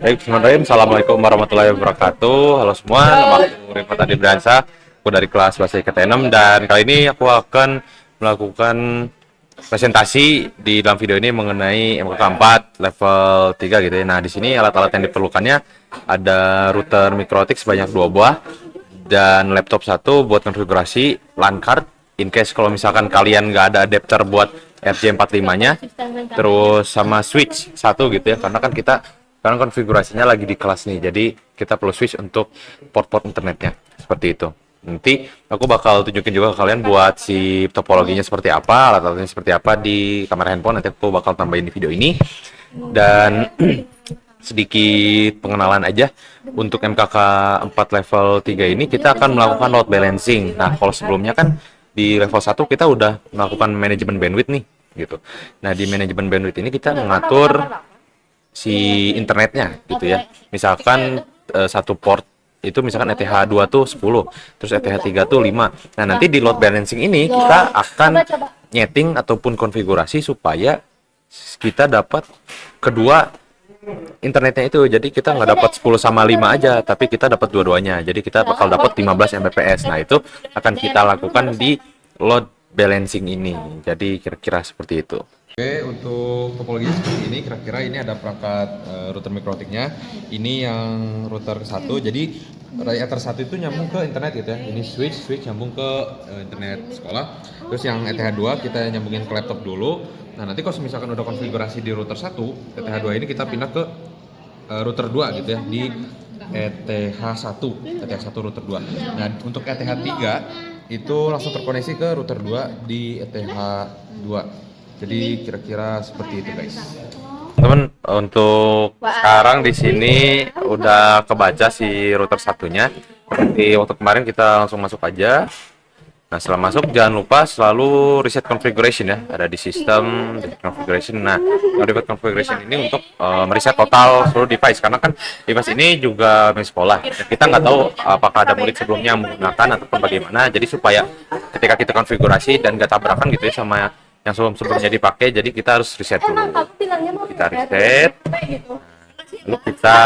Bismillahirrahmanirrahim. Assalamualaikum warahmatullahi wabarakatuh. Halo semua, nama aku Rifat Adi Bransa. Aku dari kelas bahasa IKT 6 dan kali ini aku akan melakukan presentasi di dalam video ini mengenai MKK 4 level 3 gitu ya. Nah, di sini alat-alat yang diperlukannya ada router Mikrotik sebanyak 2 buah dan laptop satu buat konfigurasi LAN card in case kalau misalkan kalian nggak ada adapter buat RJ45-nya, terus sama switch satu gitu ya, karena kan kita sekarang konfigurasinya lagi di kelas nih, jadi kita perlu switch untuk port-port internetnya seperti itu. Nanti aku bakal tunjukin juga ke kalian buat si topologinya seperti apa, alat-alatnya seperti apa di kamera handphone. Nanti aku bakal tambahin di video ini. Dan sedikit pengenalan aja untuk MKK 4 level 3 ini kita akan melakukan load balancing. Nah, kalau sebelumnya kan di level 1 kita udah melakukan manajemen bandwidth nih gitu. Nah, di manajemen bandwidth ini kita mengatur si internetnya gitu ya. Misalkan satu port itu misalkan ETH2 tuh 10, terus ETH3 tuh 5. Nah, nanti di load balancing ini kita akan nyeting ataupun konfigurasi supaya kita dapat kedua internetnya itu. Jadi kita nggak dapat 10 sama 5 aja, tapi kita dapat dua-duanya. Jadi kita bakal dapat 15 Mbps. Nah, itu akan kita lakukan di load balancing ini. Jadi kira-kira seperti itu. Oke, untuk topologinya seperti ini, kira-kira ini ada perangkat router mikrotiknya. Ini yang router satu, jadi router satu itu nyambung ke internet gitu ya. Ini switch nyambung ke internet sekolah. Terus yang ETH2 kita nyambungin ke laptop dulu. Nah, nanti kalau misalkan udah konfigurasi di router 1, ETH2 ini kita pindah ke router 2 gitu ya, di ETH1 router 2. Nah, untuk ETH3 itu langsung terkoneksi ke router 2 di ETH2. Jadi kira-kira seperti itu, guys. Teman, untuk sekarang di sini udah kebaca si router satunya. Seperti waktu kemarin kita langsung masuk aja. Nah, setelah masuk jangan lupa selalu reset configuration ya. Ada di sistem reset configuration. Nah, reset configuration ini untuk mereset total seluruh device, karena kan device ini juga milik sekolah. Kita nggak tahu apakah ada murid sebelumnya menggunakan ataupun bagaimana. Jadi supaya ketika kita konfigurasi dan nggak tabrakan gitu ya sama yang sebelumnya dipakai, jadi kita harus reset dulu. Kita reset, lalu kita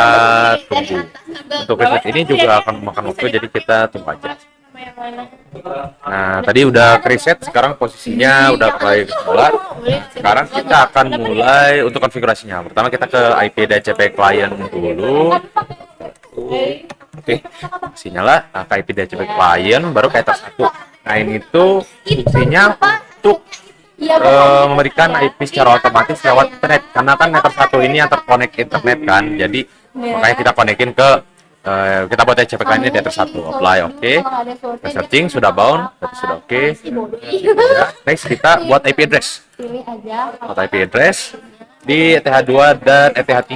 tunggu. Untuk reset ini juga akan memakan waktu, jadi kita tunggu aja. Nah, tadi udah reset, sekarang posisinya udah mulai ke sekolah. Sekarang kita akan mulai untuk konfigurasinya. Pertama kita ke IP DHCP client dulu. Oke, sinyala. Nah, ke IP DHCP client baru ke Ether 1. Nah, ini tuh fungsinya untuk memberikan IP secara otomatis lewat internet, karena kan Ether 1 ini yang terkonek internet kan, jadi makanya kita konekin ke kita buat DHCP client di Ether 1. Apply, oke. Kita searching, sudah bound, sudah oke. Next kita buat IP address. Buat IP address di ETH2 dan ETH3.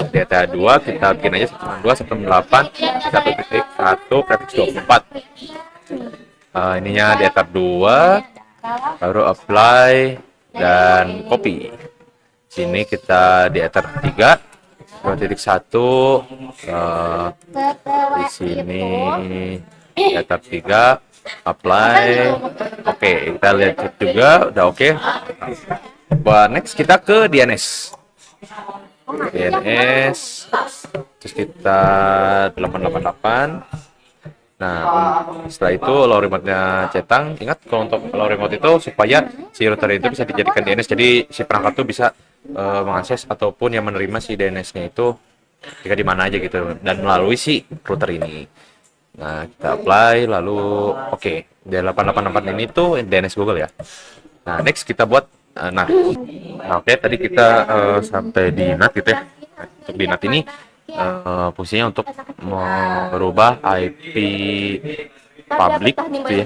Di ETH2 kita bikin aja 192.168 1.1 prefix 24. Ininya di Ether 2, baru apply dan copy. Sini kita di Ether 3 2.1, di sini Ether 3 apply. Oke, kita lihat juga udah oke. Buat next kita ke DNS. Terus kita 888. Nah, setelah itu allow remote-nya cetang. Ingat, kalau untuk allow remote itu supaya si router itu bisa dijadikan DNS, jadi si perangkat itu bisa mengakses ataupun yang menerima si DNS-nya itu jika di mana aja gitu, dan melalui si router ini. Nah, kita apply lalu oke. D884 ini tuh DNS Google ya. Nah, next kita buat oke, tadi kita sampai di NAT gitu ya. Nah, untuk di NAT ini fungsinya untuk merubah IP public gitu ya.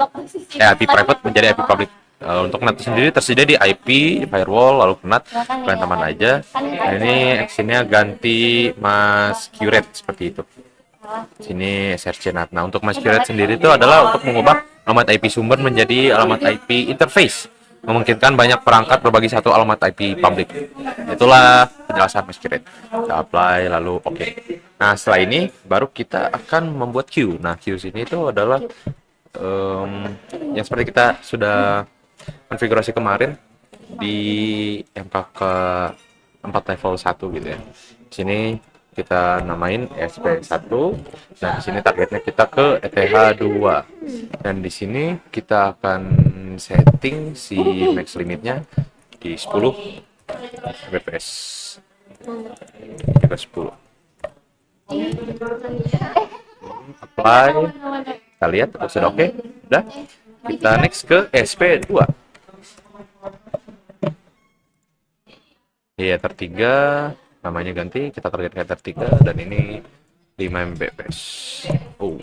IP private menjadi IP public. Untuk NAT sendiri tersedia di IP firewall, lalu NAT kalian taman aja. Nah, ini actionnya ganti masquerade seperti itu. Sini SRC NAT. Nah, untuk masquerade sendiri itu adalah untuk mengubah alamat IP sumber menjadi alamat IP interface, memungkinkan banyak perangkat berbagi satu alamat IP public. Itulah penjelasan masquerade. Kita apply lalu oke. Nah, setelah ini baru kita akan membuat queue. Nah, queue sini itu adalah yang seperti kita sudah konfigurasi kemarin di MKK 4 level 1 gitu ya. Di sini kita namain ESP1, dan di sini targetnya kita ke ETH2, dan di sini kita akan setting si max limitnya di 10 Mbps, juga 10. Apply, kita lihat sudah oke. Udah, kita next ke ESP2. Di Ether 3 namanya ganti, kita target ke Ether 3, dan ini 5 Mbps. Oh.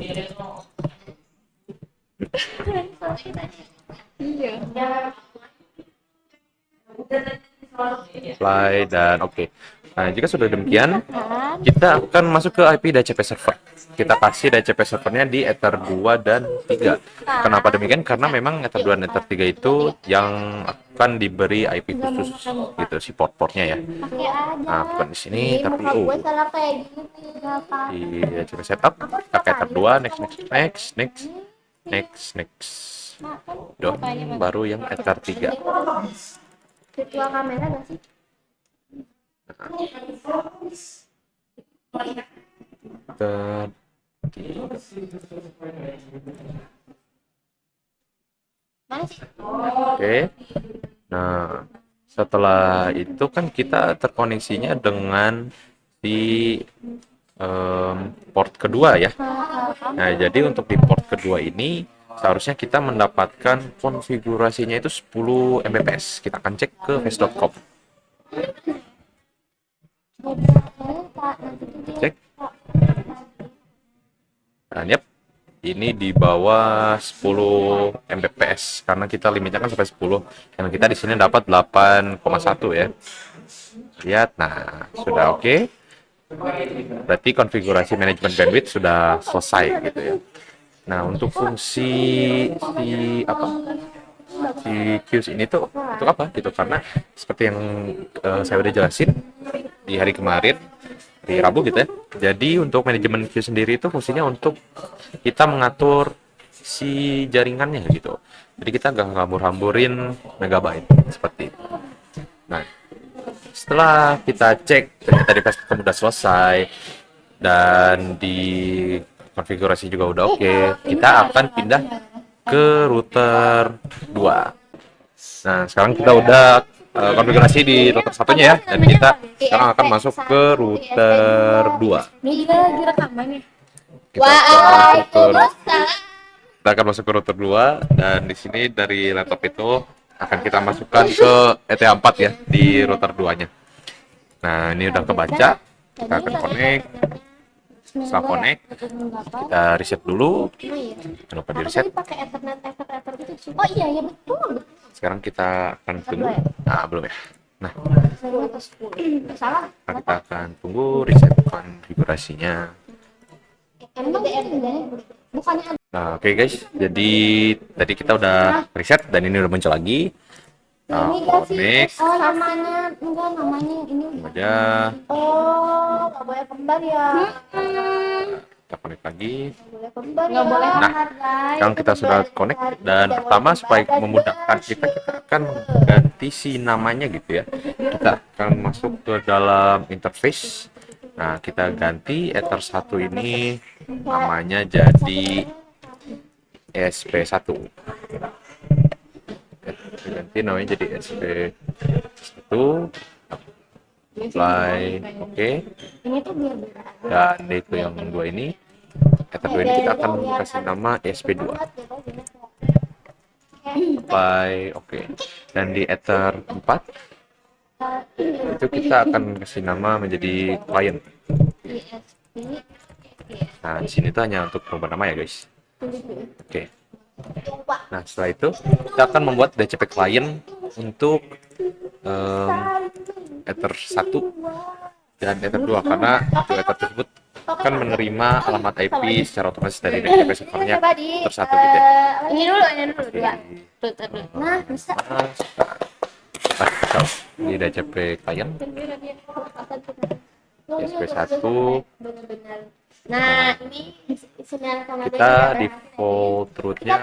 Apply dan oke. Nah, jika sudah demikian, kita akan masuk ke IP DHCP server. Kita kasih DHCP servernya di Ether 2 dan 3. Kenapa demikian? Karena memang Ether 2 dan Ether 3 itu yang akan diberi IP khusus gitu, si port-portnya ya. Nah, bukan di sini tapi di DHCP setup, kita ke Ether 2, next. Dong, baru yang Ether 3. Virtual kamera nggak sih? Mana sih? Oke. Nah, setelah itu kan kita terkoneksinya dengan di port kedua ya. Nah, jadi untuk di port kedua ini seharusnya kita mendapatkan konfigurasinya itu 10 Mbps. Kita akan cek ke face.com. Cek. Nah, yep. Ini di bawah 10 Mbps karena kita limitnya kan sampai 10. Yang kita di sini dapat 8,1 ya. Lihat, nah sudah oke. Berarti konfigurasi manajemen bandwidth sudah selesai gitu ya. Nah, untuk fungsi si queues ini tuh untuk apa gitu, karena seperti yang saya udah jelasin di hari kemarin, di Rabu gitu ya. Jadi untuk manajemen queue sendiri itu fungsinya untuk kita mengatur si jaringannya gitu. Jadi kita nggak ngambur-hamburin megabyte seperti itu. Nah, setelah kita cek ternyata di face.com udah selesai dan di konfigurasi juga udah oke, kita akan pindah ke router 2. Nah, sekarang kita udah konfigurasi di router satunya ya, dan kita sekarang akan masuk ke router 2. Ini juga lagi rekaman ya. Kita akan masuk ke router 2, dan di sini dari laptop itu akan kita masukkan ke ETH4 ya di router 2-nya. Nah, ini udah kebaca. Kita akan connect. Setelah connect, kita reset dulu. Kenapa di reset? Pakai Ethernet gitu. Oh iya betul. Sekarang kita akan tunggu. Nah, belum ya. Nah, Salah. kita akan tunggu reset konfigurasinya. Bukannya Nah, oke guys. Jadi tadi kita udah reset dan ini udah muncul lagi. ini gak sih? Next. Oh namanya ini. Ada. Oh nggak boleh kembar ya. Kita connect lagi. Nggak boleh Nah, guys. sekarang kita sudah connect, dan pertama supaya memudahkan kita akan ganti si namanya gitu ya. Kita akan masuk ke dalam interface. Nah, kita ganti Ether 1 ini namanya jadi ESP1. Ganti namanya jadi ESP1. Apply, oke. Ini tuh biar Dan itu yang dua ini, Ether 2 ini kita akan kasih nama ESP2. Apply, oke. Dan di Ether 4 itu kita akan kasih nama menjadi client. Nah, di sini tuh hanya untuk perubahan nama ya guys. Oke. Nah, setelah itu kita akan membuat DHCP client untuk Ether 1 dan Ether 2, karena untuk Ether tersebut akan menerima alamat IP secara otomatis dari DHCP servernya Ether 1 gitu ya. Ini dulu dua. Nah, bisa. Ini DHCP client ESP1. Nah, ini sinyal kamera Kita default root-nya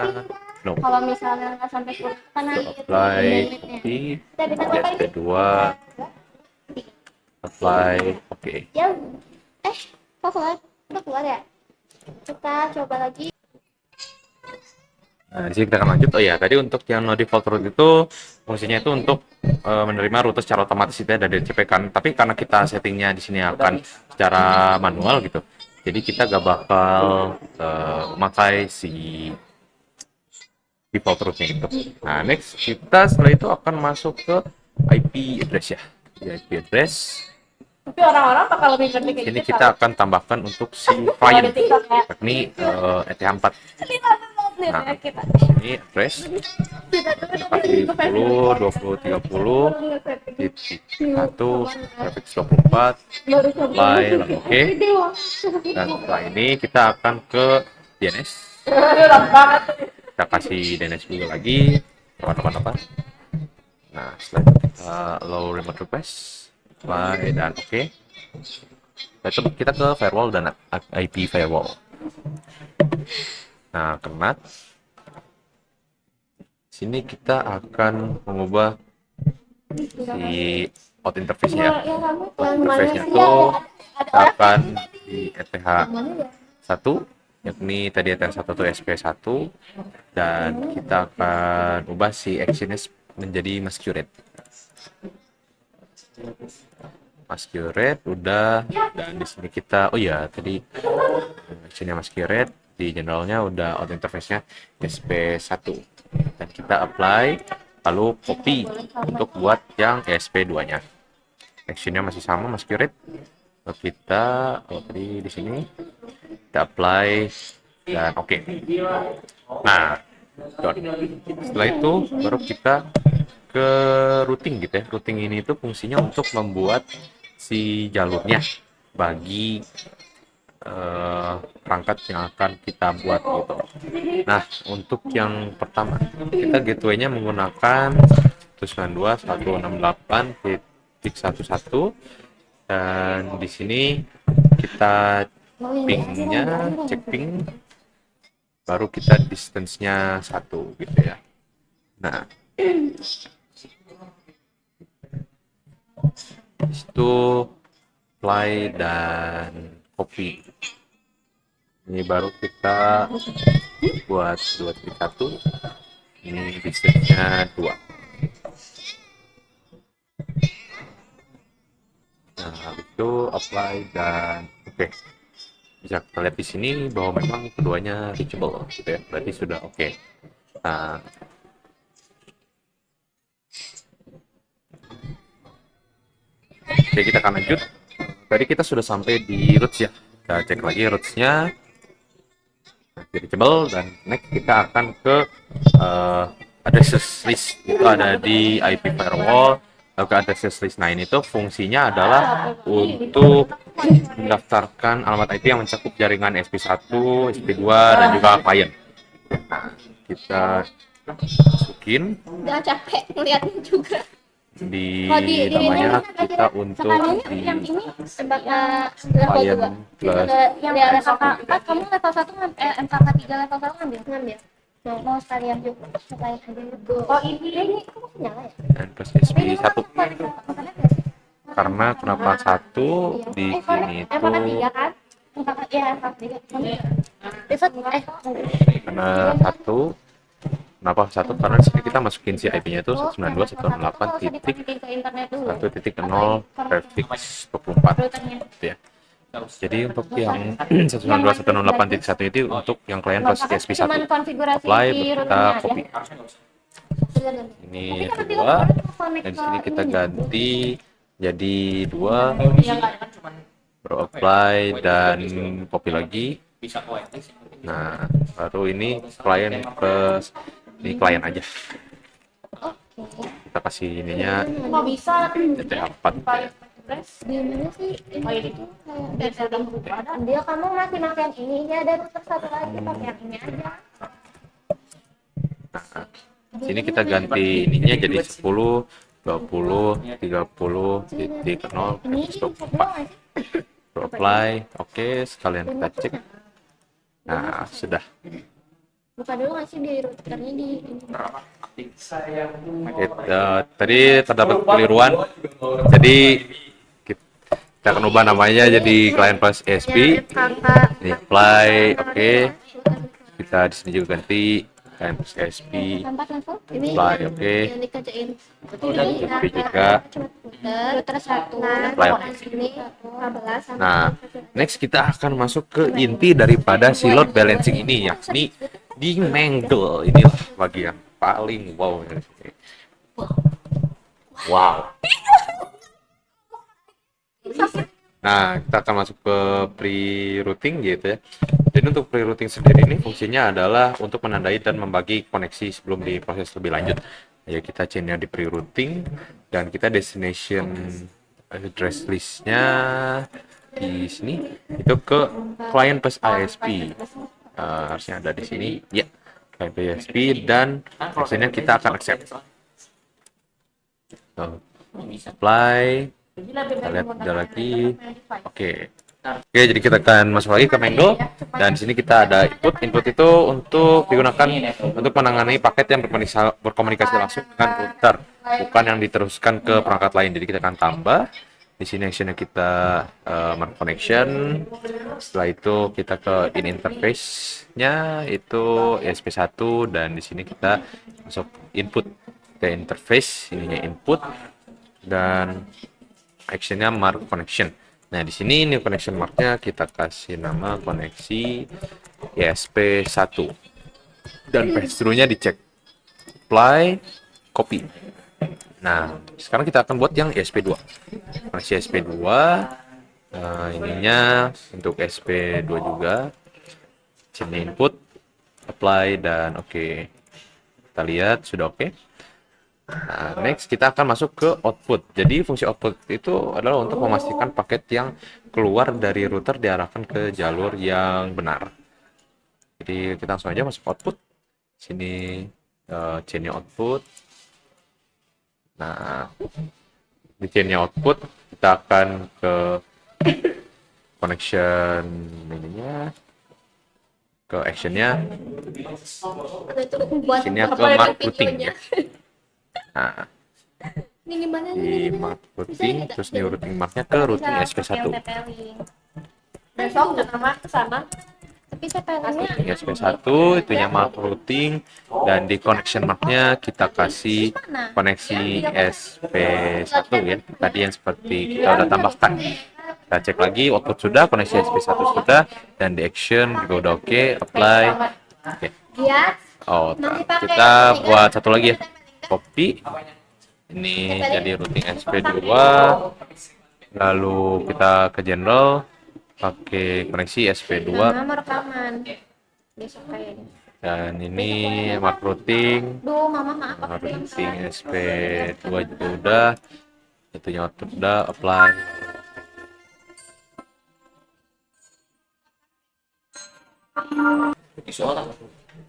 no. Kalau misalnya nggak sampai ke sana Apply di ESP2. Apply, oke. Kok keluar? Udah keluar ya? Kita coba lagi. Nah, di sini kita akan lanjut. Oh ya, tadi untuk yang no default route itu fungsinya itu untuk menerima rute secara otomatis itu ya dari DCP kan. Tapi karena kita settingnya di sini akan secara manual gitu, jadi kita gak bakal memakai si default route-nya itu. Nah, next kita setelah itu akan masuk ke IP address ya. Di IP address Tapi orang-orang bakal lebih ngerti kayak ini gitu. kita akan tambahkan untuk si client, Di TikTok ya. yakni ETH4. Nah, Kita. ini address kasih 10, 20, 30, titik 1, prefix 24, apply, lalu oke. Dan setelah ini kita akan ke DNS. Kita kasih DNS dulu lagi, 888. Nah, setelah itu kita allow remote request, apply, dan oke. Setelah itu kita ke firewall dan IP firewall. Nah, kena. Sini kita akan mengubah si out interface-nya ya. Out interface-nya tuh akan di ETH1, yakni tadi ETH1 itu SP1, dan kita akan ubah si actionnya menjadi masquerade. Masquerade udah, dan di sini kita, oh ya tadi actionnya masquerade, di generalnya udah out interface-nya SP1, dan kita apply lalu copy untuk buat yang SP2-nya. Actionnya masih sama masquerade. Lalu kita tadi di sini kita apply dan oke. Nah, setelah itu baru kita ke routing gitu ya. Routing ini itu fungsinya untuk membuat si jalurnya bagi perangkat yang akan kita buat gitu. Nah, untuk yang pertama kita gateway-nya menggunakan 192.168.11 dan di sini kita pingnya cek ping, baru kita distance-nya 1 gitu ya. Nah, itu apply dan copy. Ini baru kita buat 2.1, ini distance-nya 2. Nah, habis itu apply dan oke. Bisa kita lihat di sini bahwa memang keduanya reachable gitu ya, berarti sudah oke. Nah, oke, kita akan lanjut. Tadi kita sudah sampai di roots ya. Kita cek lagi roots-nya. Reachable, dan next kita akan ke addresses list. Itu ada di IP firewall. Lalu ke addresses list. Nah, ini tuh fungsinya adalah untuk mendaftarkan alamat IP yang mencakup jaringan SP1, SP2, dan juga klien. Nah, kita masukin Udah capek ngeliatnya juga. di di namanya ini kita untuk di yang ini sebagai level klien 2. plus Yang level 4 kamu level 1 MKK 3 level 1 ngambil. Mau sekalian juga sekalian aja juga. Oh ini kamu nyala ya? dan plus SP1. Karena kenapa satu di sini itu MKK 3 kan? MKK ya MKK 3. karena satu. Kenapa satu? Karena di sini kita masukin si IP-nya itu 192.168.1.0 prefix 24 gitu ya. Jadi untuk yang 192.168.1 itu untuk yang klien plus SP1. Apply, kita copy. Ini kedua, dan di sini kita ganti jadi 2, baru apply dan copy lagi. Nah, baru ini klien plus, ini klien aja. Kita kasih ininya Kok bisa? ETH4 ya. Di mana sih? Oh ini. Dia kamu masih pakai yang ini ya, ada router satu lagi pakai yang ini aja. Nah, sini kita ganti ininya jadi 10, 20, 30, titik 0, Ini 24. Apply, oke, sekalian kita cek. Nah, sudah. Buka dulu nggak sih di routernya di ini. Tadi terdapat kekeliruan. Jadi Kita akan ubah namanya jadi client plus ASP. Ini apply, oke. Kita di sini juga ganti client plus ASP. Apply, oke. ASP juga. Apply, oke. Nah, next kita akan masuk ke inti daripada si load balancing ini, yakni di Mangle. Inilah bagian paling wow. Wow. Nah, kita akan masuk ke pre-routing gitu ya. Jadi untuk pre-routing sendiri ini fungsinya adalah untuk menandai dan membagi koneksi sebelum diproses lebih lanjut. Ya, kita chainnya di pre-routing dan kita destination address listnya di sini itu ke client plus ISP. Harusnya ada di sini. Ya, client plus ISP dan hasilnya kita akan accept. Apply. Kita lihat ada lagi. Oke, jadi kita akan masuk lagi ke Mangle dan di sini kita ada input. Input itu untuk digunakan untuk menangani paket yang berkomunikasi langsung dengan router, bukan yang diteruskan ke perangkat lain. Jadi kita akan tambah di sini actionnya kita mark connection. Setelah itu kita ke in interface-nya itu ESP1 dan di sini kita masuk input ke interface, ininya input dan actionnya mark connection. Nah, di sini new connection marknya kita kasih nama koneksi ESP1 dan pass-through-nya dicek. Apply, copy. Nah, sekarang kita akan buat yang ESP2. Koneksi ESP2, ininya untuk ESP2 juga. Sini input, apply dan oke. Kita lihat sudah oke. Nah, next kita akan masuk ke output. Jadi fungsi output itu adalah untuk memastikan paket yang keluar dari router diarahkan ke jalur yang benar. Jadi kita langsung aja masuk output. Sini chainnya output. Nah, di chainnya output kita akan ke connection ininya, ke actionnya, sini ke mark routing. Nah, di mark routing, terus new routing marknya ke routing SP1. Besok nama ke sana. Tapi sepelnya Routing SP1, itunya mark routing, dan di connection marknya kita kasih koneksi SP1 ya. Tadi yang seperti kita udah tambahkan. Kita cek lagi, output sudah, koneksi SP1 sudah, dan di action juga udah oke, apply. Oke. Oh, kita buat satu lagi ya. Copy ini jadi routing SP2, lalu kita ke general pakai koneksi SP2 dan ini mark routing. Mark routing SP2 juga udah, itunya output udah, apply.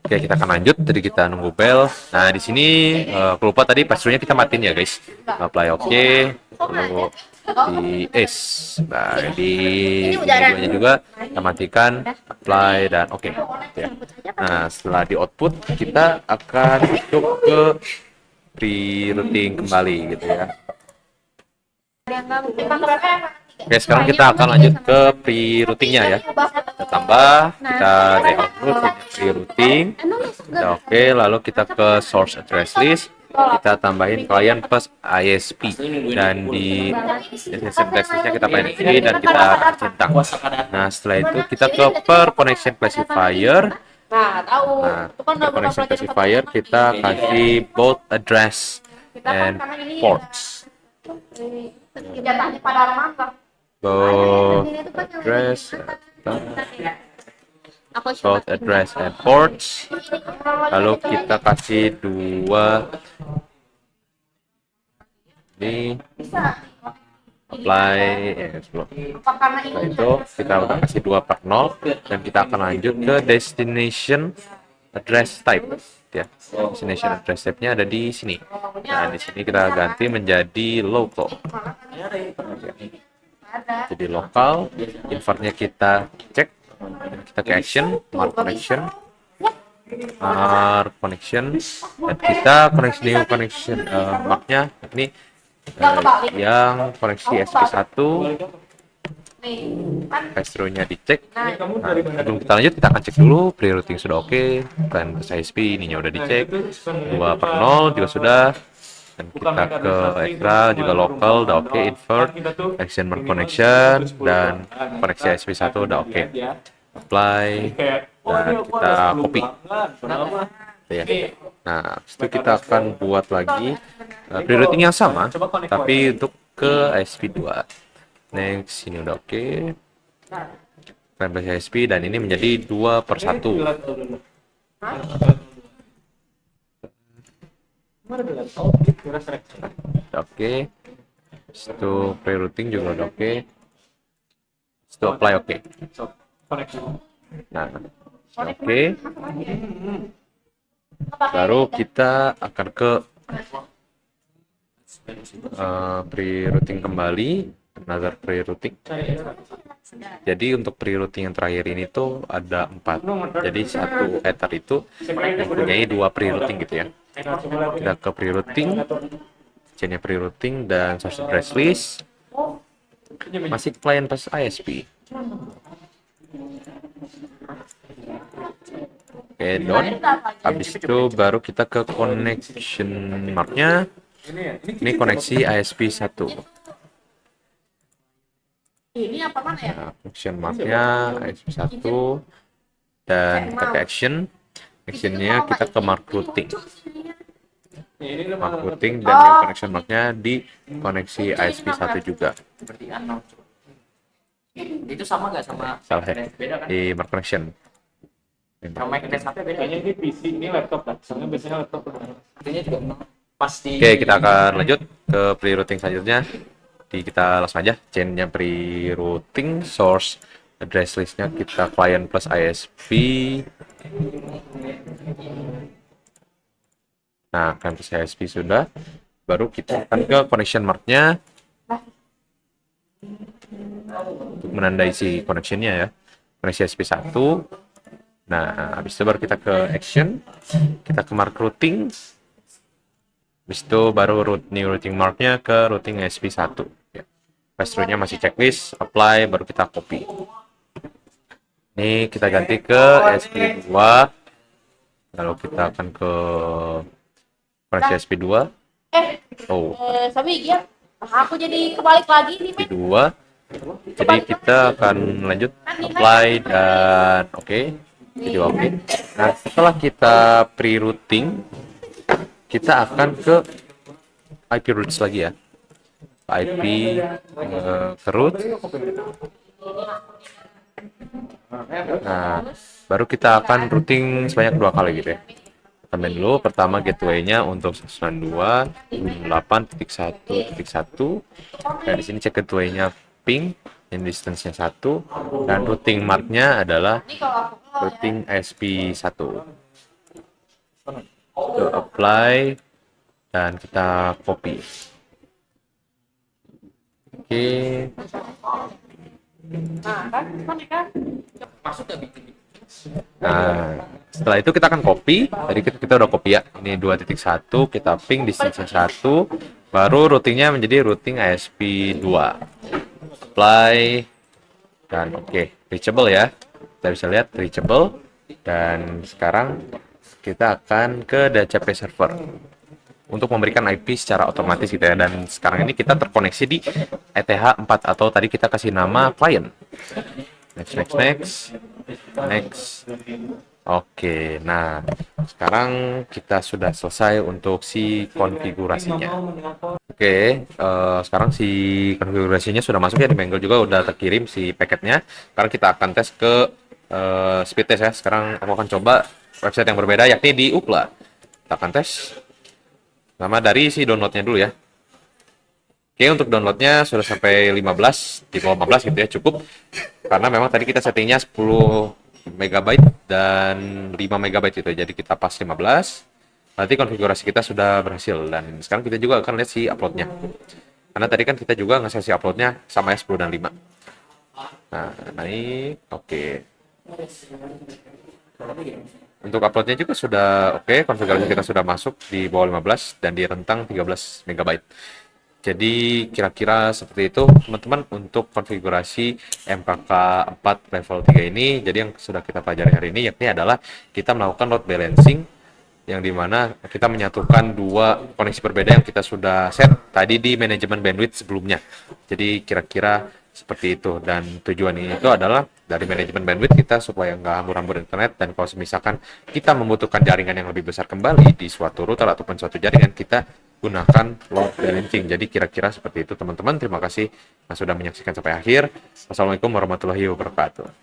Oke, kita akan lanjut. Jadi kita nunggu bell. Nah, di sini aku lupa tadi pass-through-nya kita matiin ya, guys. Apply oke. Lalu di nah, di videonya juga kita matikan, apply dan oke. Ya. Nah, setelah di output kita akan masuk ke pre-routing kembali gitu ya. Oke, sekarang kita akan lanjut ke pre-routingnya ya. Kita tambah, kita di output pre-routing. Oke, lalu kita ke source address list. Kita tambahin client plus ISP dan di destination address listnya kita pakai ini dan kita centang. Nah, setelah itu kita ke per connection classifier. Nah, per connection classifier kita kasih both address and ports. Both address, both address and ports. Lalu kita kasih dua ini apply setelah itu kita udah kasih 2/0 dan kita akan lanjut ke destination address type ya. Destination address type-nya ada di sini. Nah, di sini kita ganti menjadi local. Jadi lokal, invertnya kita cek, kita ke action, mark connection, dan kita koneksi new connection marknya ini yang koneksi SP1 Nih, kan. Pass-through-nya dicek. Nah, Nah, sebelum kita lanjut, kita akan cek dulu pre-routing sudah oke, plan plus ISP ininya udah dicek, 2/0 juga sudah, dan kita ke extra juga lokal udah oke, invert, extend connection, dan koneksi ISP 1 udah oke, apply, dan kita copy. Ya. Nah, habis itu kita akan buat lagi pre-routing yang sama, tapi untuk ke ISP 2. Next, ini udah oke. Plan plus ISP, dan ini menjadi 2/1. Oke. Itu pre-routing juga udah oke. Itu apply oke. Nah, oke. Baru kita akan ke pre-routing kembali, another pre-routing. Jadi untuk pre-routing yang terakhir ini tuh ada 4. Jadi satu ether itu mempunyai 2 pre-routing gitu ya. Kita ke pre-routing, chainnya pre-routing dan source address list. Masih client plus ISP. Oke, done. Habis itu baru kita ke connection marknya. Ini koneksi ISP 1. ini apa mana ya? Nah, function marknya ISP 1, dan kita ke action. Actionnya kita ke mark routing. Mark routing dan yang connection marknya di koneksi ISP 1 juga. Itu sama nggak sama Salah ya, beda kan? di mark connection. Sama yang HP beda. Kayaknya ini PC, ini laptop lah. Soalnya biasanya laptop. Artinya juga pasti. Oke, kita akan lanjut ke pre-routing selanjutnya. Kita langsung aja chainnya pre-routing, source address listnya kita client plus ISP. Nah, client plus ISP sudah. Baru kita akan ke connection marknya untuk menandai si connectionnya ya. Koneksi ISP 1. Nah, habis itu baru kita ke action. Kita ke mark routing. Habis itu baru new routing marknya ke routing ISP 1. Ya. Pass-through-nya masih checklist, apply, baru kita copy. Ini kita ganti ke ISP 2. Lalu kita akan ke koneksi ISP 2. Oh, Sabi, ya. Aku jadi kebalik lagi nih, ISP 2. Jadi kita akan lanjut apply dan oke. Jadi oke. Nah, setelah kita pre-routing, kita akan ke IP routes lagi ya. IP ke root. Nah, baru kita akan routing sebanyak 2 kali gitu ya. Tambahin dulu, pertama gateway-nya untuk 192.168.1.1. Dan di sini cek gateway-nya ping, yang distance-nya 1, dan routing mark-nya adalah routing ISP 1. Kita apply dan kita copy. Oke. Nah, kan, kan. Masuk nggak bikin? Nah, setelah itu kita akan copy. Tadi kita udah copy ya. Ini 2.1, kita ping distance 1, baru routingnya menjadi routing ISP 2. Apply dan oke, reachable ya. Kita bisa lihat reachable. Dan sekarang kita akan ke DHCP server untuk memberikan IP secara otomatis gitu ya. Dan sekarang ini kita terkoneksi di ETH4 atau tadi kita kasih nama client. Next. Oke, nah sekarang kita sudah selesai untuk si konfigurasinya. Oke, sekarang si konfigurasinya sudah masuk ya, di Mangle juga udah terkirim si paketnya. Sekarang kita akan tes ke speed test ya. Sekarang aku akan coba website yang berbeda, yakni di Ookla. Kita akan tes. Pertama dari si downloadnya dulu ya. Oke, untuk downloadnya sudah sampai 15, di bawah 15 gitu ya, cukup. Karena memang tadi kita settingnya 10 MB dan 5 MB gitu, jadi kita pas 15. Nanti konfigurasi kita sudah berhasil, dan sekarang kita juga akan lihat si uploadnya. Karena tadi kan kita juga nge-set si uploadnya sama ya 10 dan 5. Nah, naik, oke. Untuk uploadnya juga sudah oke, konfigurasi kita sudah masuk di bawah 15 dan di rentang 13 MB. Jadi kira-kira seperti itu teman-teman untuk konfigurasi MKK 4 level 3 ini. Jadi yang sudah kita pelajari hari ini yakni adalah kita melakukan load balancing yang dimana kita menyatukan dua koneksi berbeda yang kita sudah set tadi di manajemen bandwidth sebelumnya. Jadi kira-kira seperti itu, dan tujuan ini itu adalah dari manajemen bandwidth kita supaya nggak hambur-hambur internet, dan kalau misalkan kita membutuhkan jaringan yang lebih besar kembali di suatu router ataupun suatu jaringan, kita gunakan load balancing. Jadi kira-kira seperti itu teman-teman. Terima kasih yang sudah menyaksikan sampai akhir. Wassalamualaikum warahmatullahi wabarakatuh.